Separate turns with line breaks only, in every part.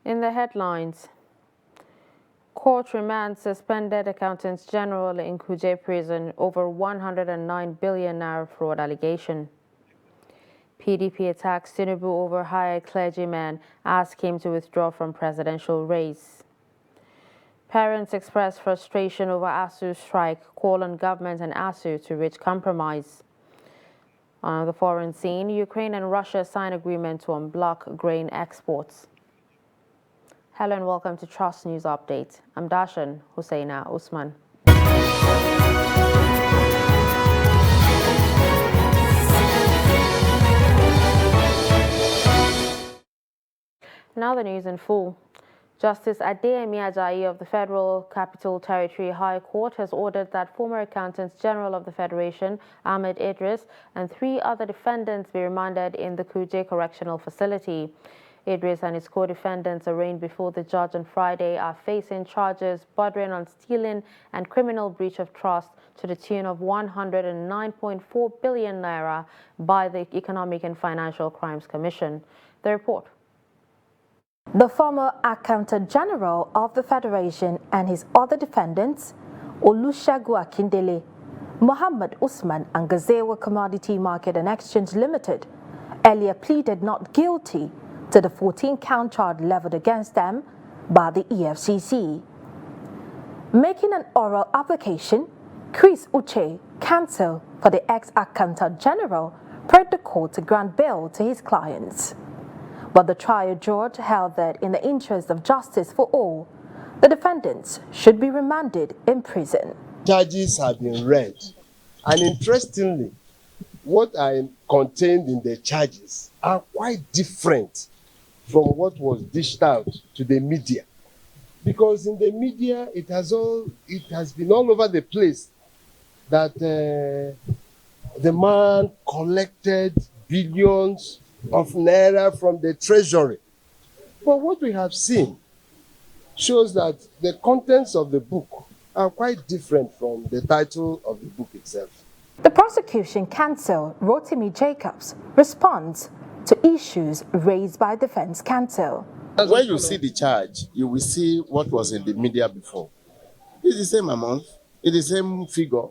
In the headlines, court remands suspended accountants general in Kuje prison over 109 billion naira fraud allegation. PDP attacks Tinubu over hired clergyman, ask him to withdraw from presidential race. Parents express frustration over ASU strike, call on government and ASU to reach compromise. On the foreign scene, Ukraine and Russia sign agreement to unblock grain exports. Hello and welcome to Trust News Update. I'm Dashan Husseina Usman. Now the news in full. Justice Adeyemi Ajayi of the Federal Capital Territory High Court has ordered that former Accountants General of the Federation, Ahmed Idris, and 3 other defendants be remanded in the Kuje Correctional Facility. Idris and his co-defendants arraigned before the judge on Friday are facing charges bordering on stealing and criminal breach of trust to the tune of 109.4 billion naira by the Economic and Financial Crimes Commission. The report.
The former Accountant General of the Federation and his other defendants, Olusegun Akindele, Mohammed Usman and Gazewa Commodity Market and Exchange Limited, earlier pleaded not guilty to the 14-count charge leveled against them by the EFCC. Making an oral application, Chris Uche, counsel for the ex-Accountant General, prayed the court to grant bail to his clients. But the trial judge held that in the interest of justice for all, the defendants should be remanded in prison.
Charges have been read, and interestingly, what are contained in the charges are quite different from what was dished out to the media. Because in the media, it has been all over the place that the man collected billions of naira from the treasury. But what we have seen shows that the contents of the book are quite different from the title of the book itself.
The prosecution counsel, Rotimi Jacobs, responds to issues raised by defense counsel.
When you see the charge, you will see what was in the media before. It's the same amount, it's the same figure,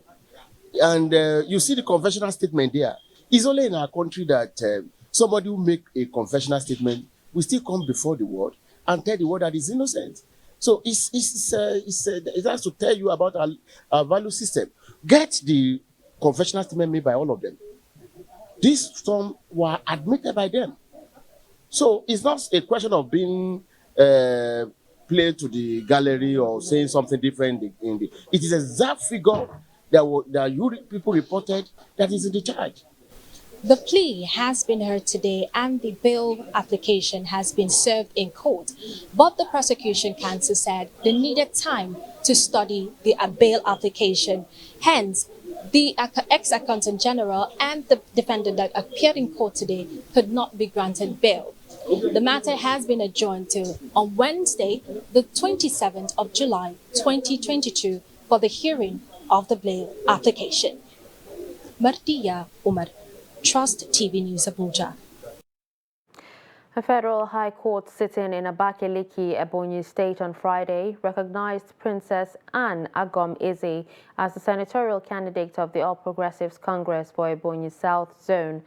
and you see the confessional statement there. It's only in our country that somebody who make a confessional statement will still come before the world and tell the world that he's innocent. So it has to tell you about our value system. Get the confessional statement made by all of them. These some were admitted by them. So it's not a question of being played to the gallery or saying something different. It is a exact figure that you people reported that is in the charge.
The plea has been heard today and the bail application has been served in court, but the prosecution counsel said they needed time to study the bail application. Hence, the ex-accountant general and the defendant that appeared in court today could not be granted bail. The matter has been adjourned to on Wednesday, the 27th of July, 2022, for the hearing of the bail application. Mardiya Umar, Trust TV News, Abuja.
A federal high court sitting in Abakaliki, Ebonyi State on Friday recognized Princess Anne Agom Eze as the senatorial candidate of the All Progressives Congress for Ebonyi South Zone.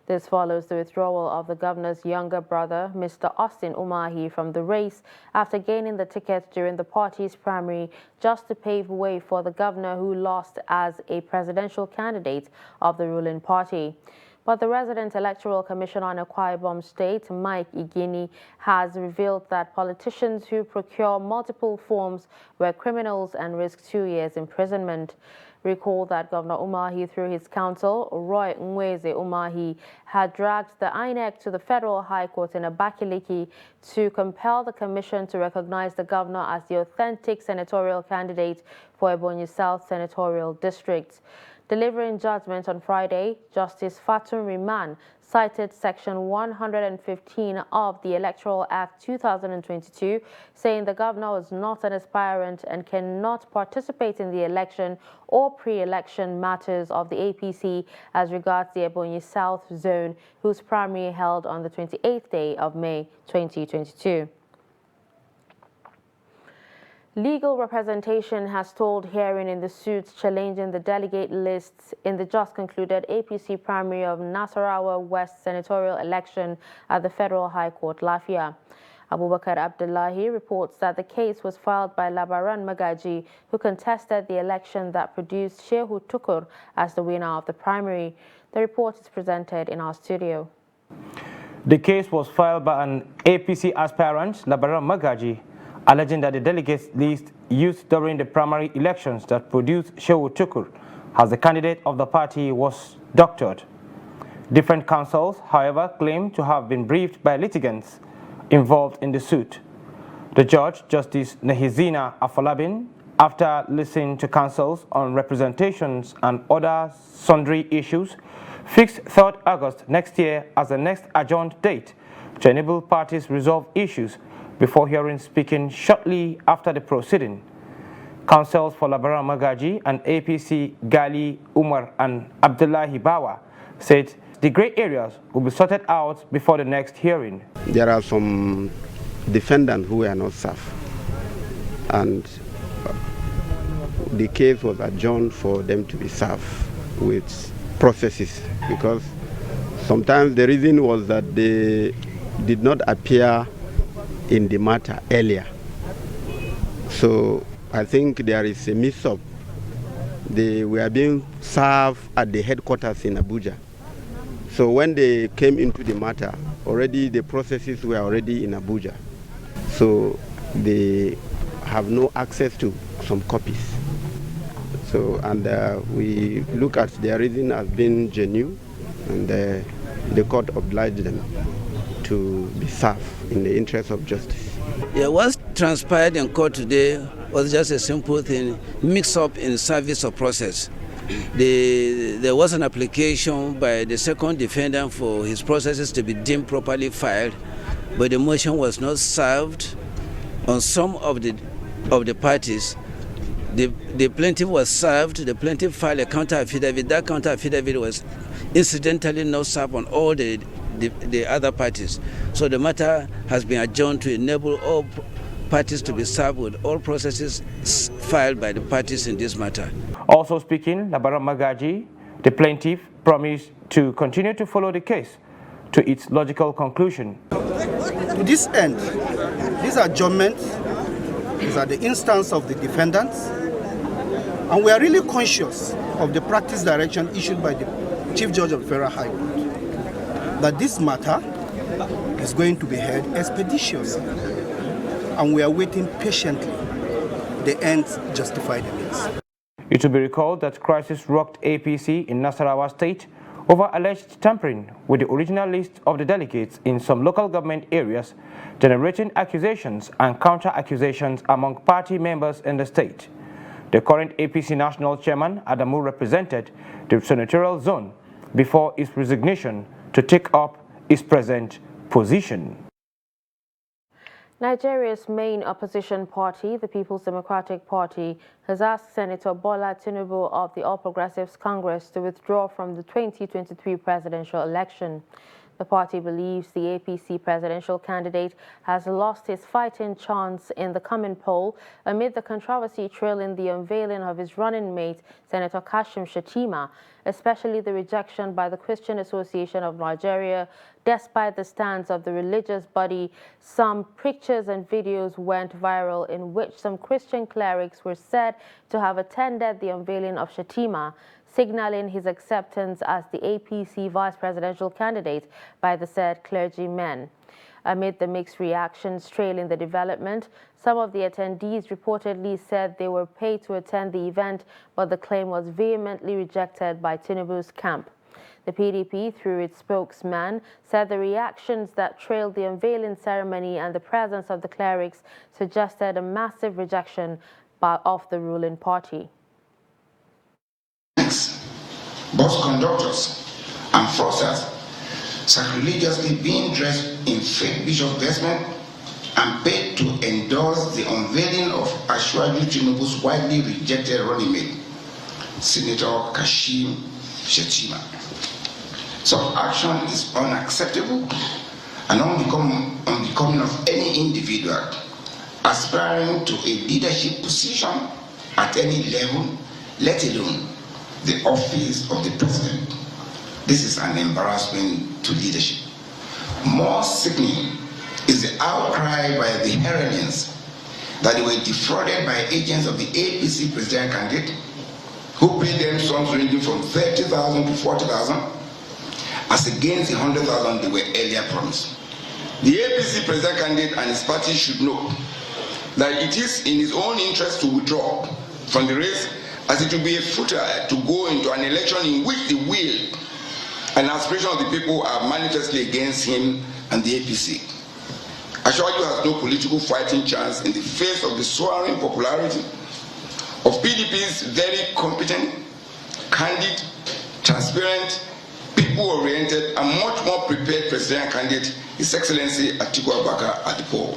This follows the withdrawal of the governor's younger brother, Mr. Austin Umahi, from the race after gaining the ticket during the party's primary just to pave way for the governor who lost as a presidential candidate of the ruling party. But the resident electoral commissioner in Akwa Ibom State, Mike Igini, has revealed that politicians who procure multiple forms were criminals and risk 2 years imprisonment. Recall that Governor Umahi, through his counsel, Roy Nweze Umahi, had dragged the INEC to the Federal High Court in Abakaliki to compel the commission to recognize the governor as the authentic senatorial candidate for Ebonyi South Senatorial District. Delivering judgment on Friday, Justice Fatun Riman cited Section 115 of the Electoral Act 2022, saying the governor was not an aspirant and cannot participate in the election or pre-election matters of the APC as regards the Ebonyi South Zone, whose primary held on the 28th day of May 2022. Legal representation has stalled hearing in the suits challenging the delegate lists in the just concluded APC primary of Nasarawa West senatorial election at the Federal High Court, Lafia. Abubakar Abdullahi reports that the case was filed by Labaran Magaji, who contested the election that produced Shehu Tukur as the winner of the primary. The report is presented in our studio.
The case was filed by an APC aspirant, Labaran Magaji, alleging that the delegates list used during the primary elections that produced Shehu Tukur as the candidate of the party was doctored. Different counsels, however, claim to have been briefed by litigants involved in the suit. The judge, Justice Nehizina Afalabin, after listening to counsels on representations and other sundry issues, fixed 3rd August next year as the next adjourned date to enable parties resolve issues before hearing speaking shortly after the proceeding. Counsels for Labaran Magaji and APC Gali Umar and Abdullahi Bawa said the grey areas will be sorted out before the next hearing.
There are some defendants who were not served, and the case was adjourned for them to be served with processes, because sometimes the reason was that they did not appear in the matter earlier. So I think there is a mix-up. They were being served at the headquarters in Abuja. So when they came into the matter, already the processes were already in Abuja. So they have no access to some copies. So, and we look at their reason as being genuine, and the court obliged them to be served in the interest of justice.
Yeah, what transpired in court today was just a simple thing, mix up in service of process. There was an application by the second defendant for his processes to be deemed properly filed, but the motion was not served on some of the parties. The plaintiff was served, the plaintiff filed a counter affidavit. That counter affidavit was incidentally not served on all the other parties. So the matter has been adjourned to enable all parties to be served with all processes filed by the parties in this matter.
Also speaking, Labaran Magaji, the plaintiff, promised to continue to follow the case to its logical conclusion.
To this end, these adjournments is at the instance of the defendants, and we are really conscious of the practice direction issued by the Chief Judge of the Federal High Court that this matter is going to be heard expeditiously, and we are waiting patiently. The ends justify the means.
It will be recalled that crisis rocked APC in Nasarawa State over alleged tampering with the original list of the delegates in some local government areas, generating accusations and counter-accusations among party members in the state. The current APC National Chairman, Adamu, represented the senatorial zone before his resignation to take up his present position.
Nigeria's main opposition party, the People's Democratic Party, has asked Senator Bola Tinubu of the All Progressives Congress to withdraw from the 2023 presidential election. The party believes the APC presidential candidate has lost his fighting chance in the coming poll amid the controversy trailing the unveiling of his running mate, Senator Kashim Shettima, especially the rejection by the Christian Association of Nigeria. Despite the stance of the religious body, some pictures and videos went viral in which some Christian clerics were said to have attended the unveiling of Shettima, signaling his acceptance as the APC vice presidential candidate by the said clergymen. Amid the mixed reactions trailing the development, some of the attendees reportedly said they were paid to attend the event, but the claim was vehemently rejected by Tinubu's camp. The PDP, through its spokesman, said the reactions that trailed the unveiling ceremony and the presence of the clerics suggested a massive rejection of the ruling party.
Bus conductors and fraudsters sacrilegiously being dressed in fake bishop vestment and paid to endorse the unveiling of Asiwaju Tinubu's widely rejected running mate, Senator Kashim Shettima. Such action is unacceptable and unbecoming of any individual aspiring to a leadership position at any level, let alone the office of the president. This is an embarrassment to leadership. More sickening is the outcry by the Heronians that they were defrauded by agents of the APC president candidate who paid them sums ranging from 30,000 to 40,000 as against the 100,000 they were earlier promised. The APC president candidate and his party should know that it is in his own interest to withdraw from the race, as it will be futile to go into an election in which the will and aspiration of the people are manifestly against him and the APC. Ashwaju has no political fighting chance in the face of the soaring popularity of PDP's very competent, candid, transparent, people-oriented, and much more prepared presidential candidate, His Excellency Atiku Abubakar at the poll.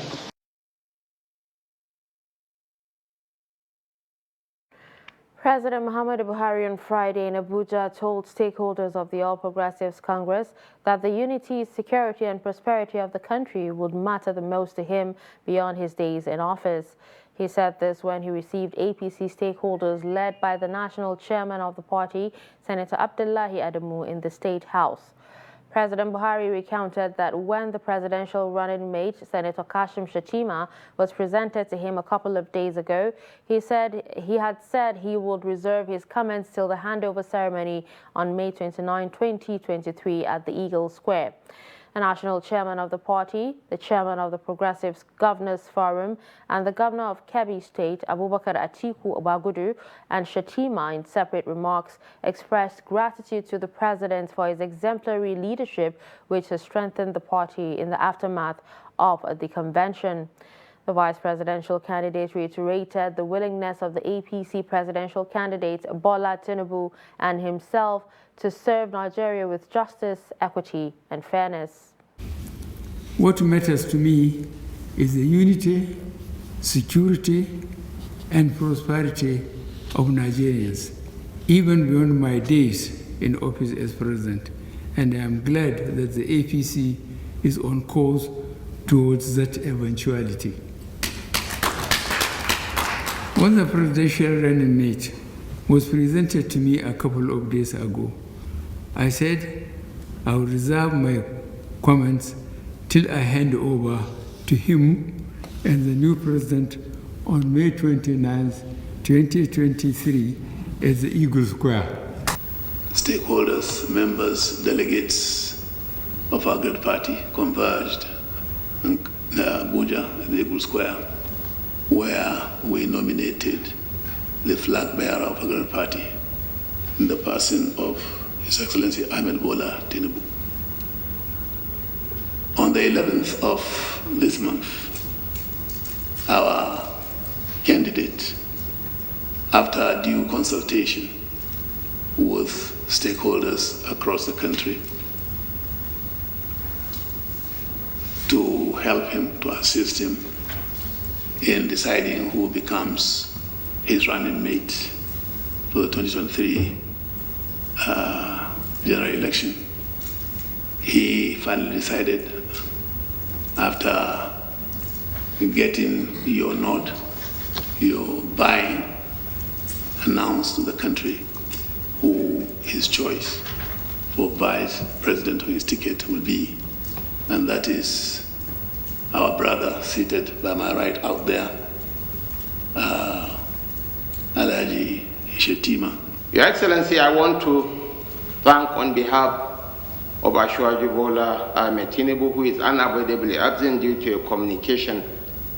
President Muhammadu Buhari on Friday in Abuja told stakeholders of the All Progressives Congress that the unity, security and prosperity of the country would matter the most to him beyond his days in office. He said this when he received APC stakeholders led by the national chairman of the party, Senator Abdullahi Adamu, in the State House. President Buhari recounted that when the presidential running mate, Senator Kashim Shettima, was presented to him a couple of days ago, he had said he would reserve his comments till the handover ceremony on May 29, 2023 at the Eagle Square. The national chairman of the party, the chairman of the Progressives Governors Forum, and the governor of Kebbi State, Abubakar Atiku Obagudu, and Shettima, in separate remarks, expressed gratitude to the president for his exemplary leadership, which has strengthened the party in the aftermath of the convention. The vice presidential candidate reiterated the willingness of the APC presidential candidates Bola Tinubu and himself to serve Nigeria with justice, equity, and fairness.
What matters to me is the unity, security, and prosperity of Nigerians, even beyond my days in office as president. And I am glad that the APC is on course towards that eventuality. When the presidential running mate was presented to me a couple of days ago, I said I would reserve my comments till I hand over to him and the new president on May 29, 2023 at the Eagle Square.
Stakeholders, members, delegates of our great party converged in Abuja at the Eagle Square, where we nominated the flag bearer of our great party in the person of His Excellency Ahmed Bola Tinubu. On the 11th of this month, our candidate, after due consultation with stakeholders across the country, to help him, to assist him in deciding who becomes his running mate for the 2023 general election. He finally decided, after getting your nod, your buying, announced to the country who his choice for vice president of his ticket will be. And that is our brother seated by my right out there, Alhaji Shettima.
Your Excellency, I want to thank on behalf of Ashwaju Bola Ahmed Tinubu, who is unavoidably absent due to a communication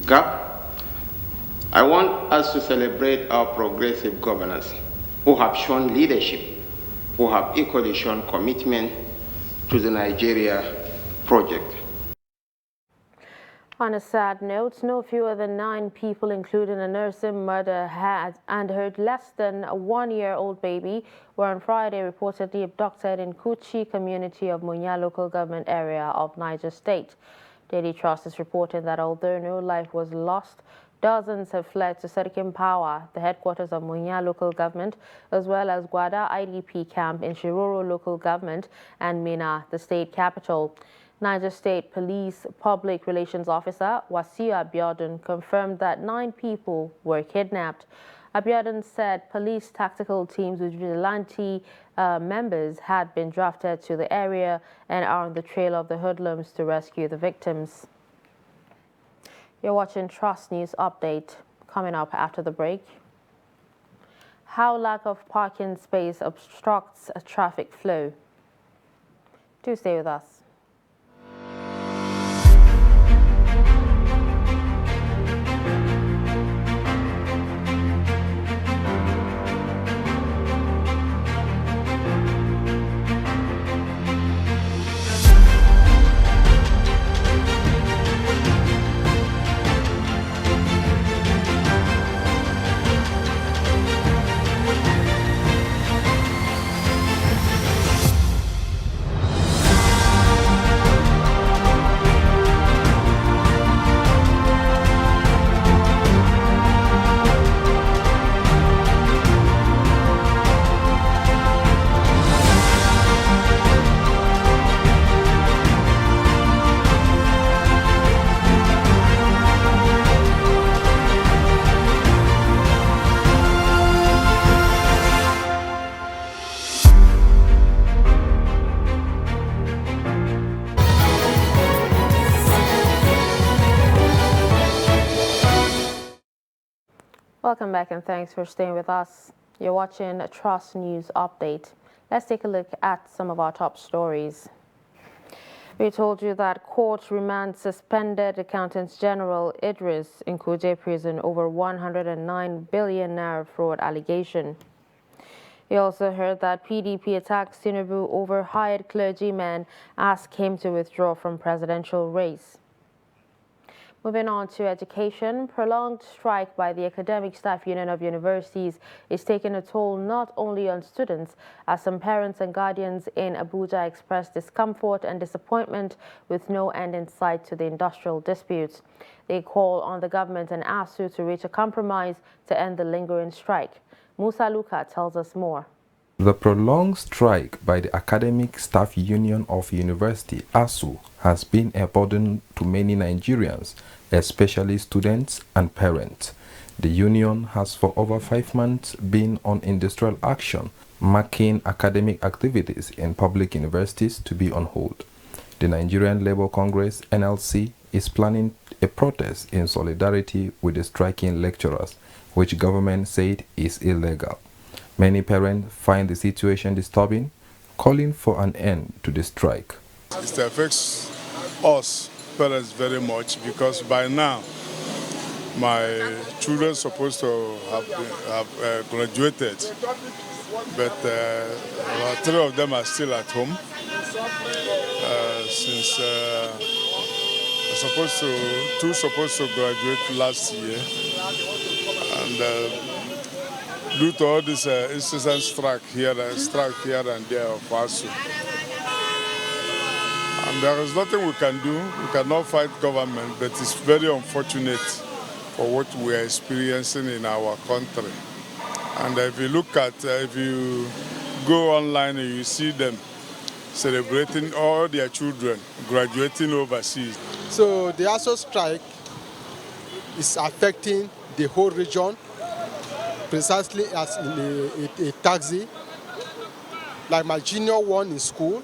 gap. I want us to celebrate our progressive governors who have shown leadership, who have equally shown commitment to the Nigeria project.
On a sad note, no fewer than 9 people, including a nursing mother and her less than a 1-year-old baby, were on Friday reportedly abducted in Kuchi community of Munya local government area of Niger State. Daily Trust is reporting that although no life was lost, dozens have fled to Serikin Power, the headquarters of Munya local government, as well as Gwada IDP camp in Shiroro local government and Mina, the state capital. Niger State Police Public Relations Officer Wasiu Abiodun confirmed that 9 people were kidnapped. Abiodun said police tactical teams with vigilante members had been drafted to the area and are on the trail of the hoodlums to rescue the victims. You're watching Trust News Update. Coming up after the break. How lack of parking space obstructs traffic flow. Do stay with us. Welcome back and thanks for staying with us. You're watching a Trust News Update. Let's take a look at some of our top stories. We told you that court remand suspended Accountant General Idris in Kuje prison over 109 billion naira fraud allegation. You also heard that PDP attacks Tinubu over hired clergymen, asked him to withdraw from presidential race. Moving on to education, prolonged strike by the Academic Staff Union of Universities is taking a toll not only on students, as some parents and guardians in Abuja expressed discomfort and disappointment with no end in sight to the industrial disputes. They call on the government and ASU to reach a compromise to end the lingering strike. Musa Luka tells us more.
The prolonged strike by the Academic Staff Union of University, ASU, has been a burden to many Nigerians, especially students and parents. The union has for over 5 months been on industrial action, marking academic activities in public universities to be on hold. The Nigerian Labour Congress, NLC, is planning a protest in solidarity with the striking lecturers, which government said is illegal. Many parents find the situation disturbing, calling for an end to the strike.
It affects us parents very much because by now my children are supposed to have graduated, but about 3 of them are still at home since two supposed to graduate last year, and due to all this incessant strike here and there of ASU. And there is nothing we can do. We cannot fight government, but it's very unfortunate for what we are experiencing in our country. And if you look at, if you go online and you see them celebrating all their children graduating overseas.
So the ASU strike is affecting the whole region, precisely as in a taxi. Like my junior one in school,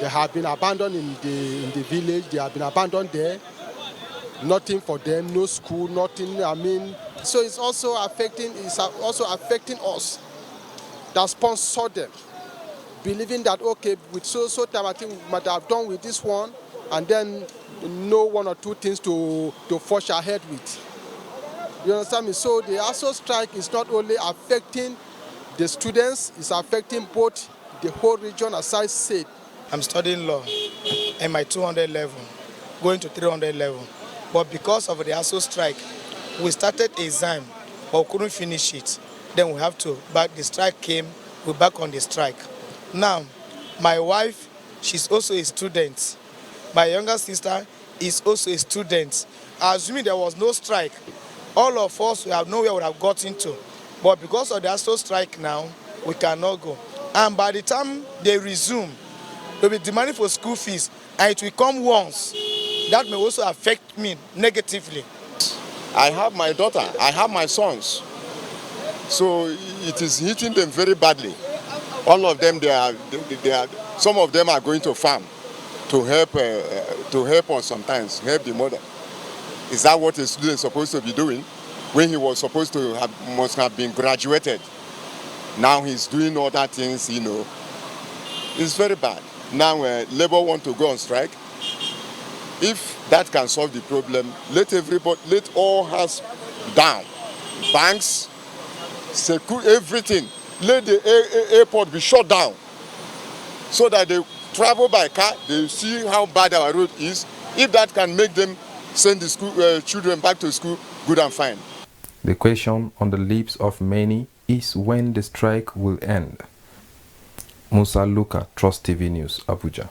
they have been abandoned in the village. They have been abandoned there. Nothing for them, no school, nothing. I mean, so it's also affecting us that sponsor them, believing that okay, with so time I think we might have done with this one, and then know 1 or 2 things to forge ahead with. You understand me? So the ASU strike is not only affecting the students, it's affecting both the whole region, as I said.
I'm studying law in my 200 level, going to 300 level. But because of the ASU strike, we started exam, but we couldn't finish it. Then we have to, but the strike came, we're back on the strike. Now, my wife, she's also a student. My younger sister is also a student. Assuming there was no strike, all of us, we have nowhere we have got into. But because of the ASU strike now, we cannot go. And by the time they resume, they'll be demanding for school fees. and it will come once, that may also affect me negatively.
I have my daughter, I have my sons, so it is hitting them very badly. All of them, some of them are going to farm to help us sometimes, help the mother. Is that what a student is supposed to be doing when he was supposed to must have been graduated? Now he's doing other things, you know. It's very bad. Now Labour want to go on strike. If that can solve the problem, let all hands down. Banks, everything. Let the airport be shut down so that they travel by car, they see how bad our road is. If that can make them send the children back to school, good and fine.
The question on the lips of many is when the strike will end. Musa Luka, Trust TV News, Abuja.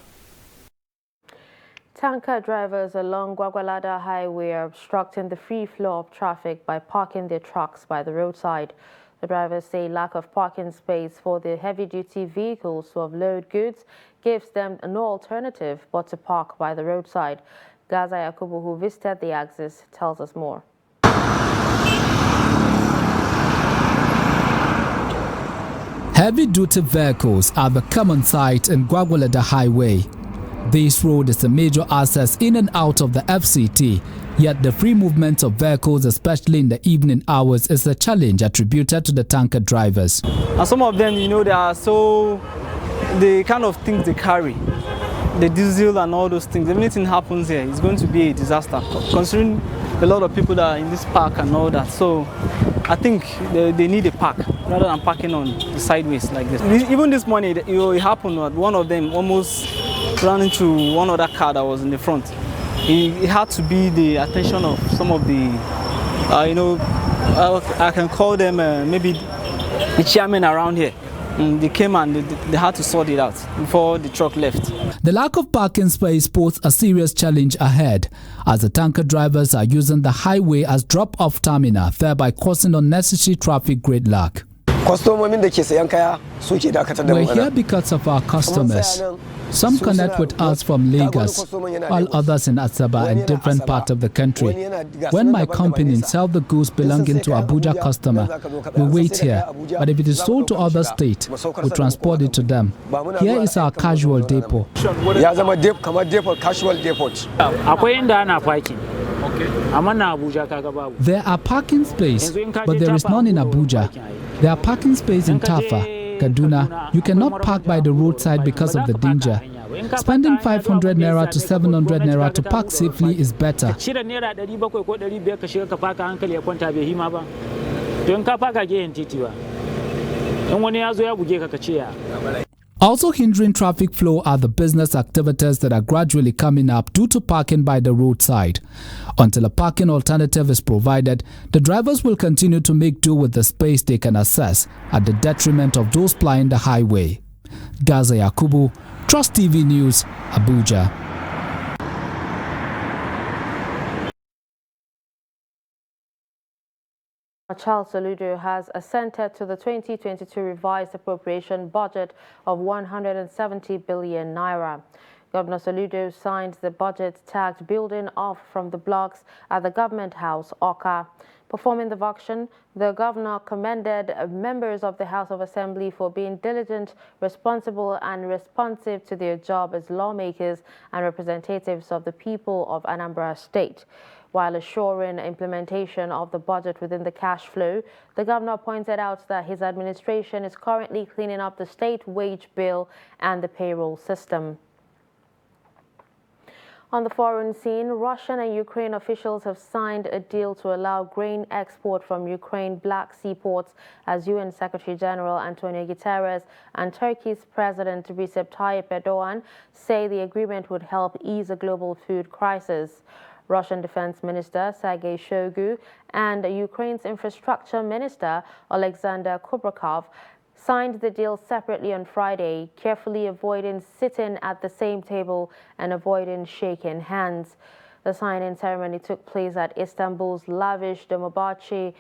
Tanker drivers along Gwagwalada Highway are obstructing the free flow of traffic by parking their trucks by the roadside. The drivers say lack of parking space for the heavy-duty vehicles to offload goods gives them no alternative but to park by the roadside. Gaza Yakubu, who visited the axis, tells us more.
Heavy-duty vehicles are the common sight in Gwagwalada Highway. This road is a major access in and out of the FCT, yet the free movement of vehicles, especially in the evening hours, is a challenge attributed to the tanker drivers.
And some of them, you know, the kind of things they carry, the diesel and all those things, if anything happens here, it's going to be a disaster, considering a lot of people that are in this park and all that. So I think they need a park rather than parking on the sideways like this. Even this morning, it happened that one of them almost ran into one other car that was in the front. It had to be the attention of some of the, I can call them maybe the chairmen around here. They came and they had to sort it out before the truck left.
The lack of parking space poses a serious challenge ahead, as the tanker drivers are using the highway as drop-off terminal, thereby causing unnecessary traffic gridlock. We're here because of our customers. Some connect with us from Lagos, while others in Asaba and different parts of the country. When my company sells the goods belonging to Abuja customer, we wait here. But if it is sold to other states, we transport it to them. Here is our casual depot. There are parking spaces, but there is none in Abuja. There are parking spaces in Tafa, Kaduna. You cannot park by the roadside because of the danger. Spending 500 naira to 700 naira to park safely is better. Also hindering traffic flow are the business activities that are gradually coming up due to parking by the roadside. Until a parking alternative is provided, the drivers will continue to make do with the space they can access at the detriment of those plying the highway. Gaza Yakubu, Trust TV News, Abuja.
Charles Soludo has assented to the 2022 revised appropriation budget of 170 billion naira. Governor Soludo signed the budget tagged building off from the blocks at the Government House, Oka. Performing the function, the governor commended members of the House of Assembly for being diligent, responsible and responsive to their job as lawmakers and representatives of the people of Anambra State. While assuring implementation of the budget within the cash flow, the governor pointed out that his administration is currently cleaning up the state wage bill and the payroll system. On the foreign scene, Russian and Ukraine officials have signed a deal to allow grain export from Ukraine Black Sea ports as UN Secretary General Antonio Guterres and Turkey's President Recep Tayyip Erdogan say the agreement would help ease a global food crisis. Russian Defense Minister Sergei Shoigu and Ukraine's Infrastructure Minister Alexander Kubrakov signed the deal separately on Friday, carefully avoiding sitting at the same table and avoiding shaking hands. The signing ceremony took place at Istanbul's lavish Dolmabahce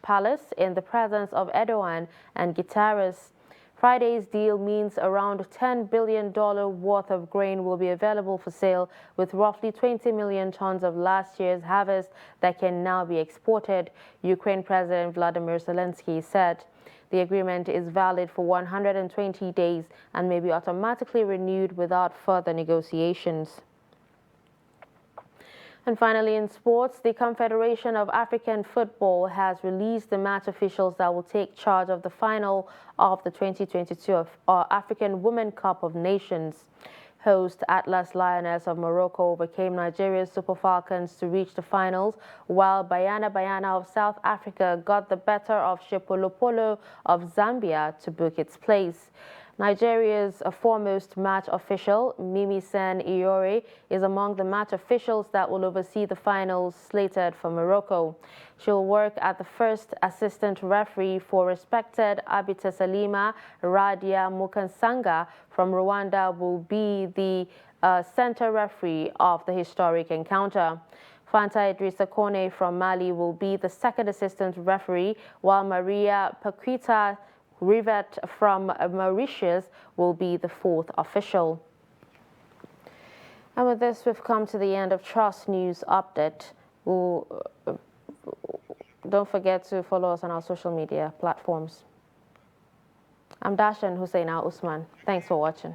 Palace in the presence of Erdogan and Guterres. Friday's deal means around $10 billion worth of grain will be available for sale, with roughly 20 million tons of last year's harvest that can now be exported, Ukraine President Vladimir Zelensky said. The agreement is valid for 120 days and may be automatically renewed without further negotiations. And finally, in sports, the Confederation of African Football has released the match officials that will take charge of the final of the 2022 African Women Cup of Nations. Host Atlas Lioness of Morocco overcame Nigeria's Super Falcons to reach the finals, while Bayana Bayana of South Africa got the better of Shepolopolo of Zambia to book its place. Nigeria's foremost match official, Mimi Sen Iore, is among the match officials that will oversee the finals slated for Morocco. She'll work as the first assistant referee for respected Abita Salima. Radia Mukansanga from Rwanda will be the center referee of the historic encounter. Fanta Idrissa Kone from Mali will be the second assistant referee, while Maria Paquita Rivet from Mauritius will be the fourth official. And with this, we've come to the end of Trust News Update. Don't forget to follow us on our social media platforms. I'm Dashan Husseina Usman. Thanks for watching.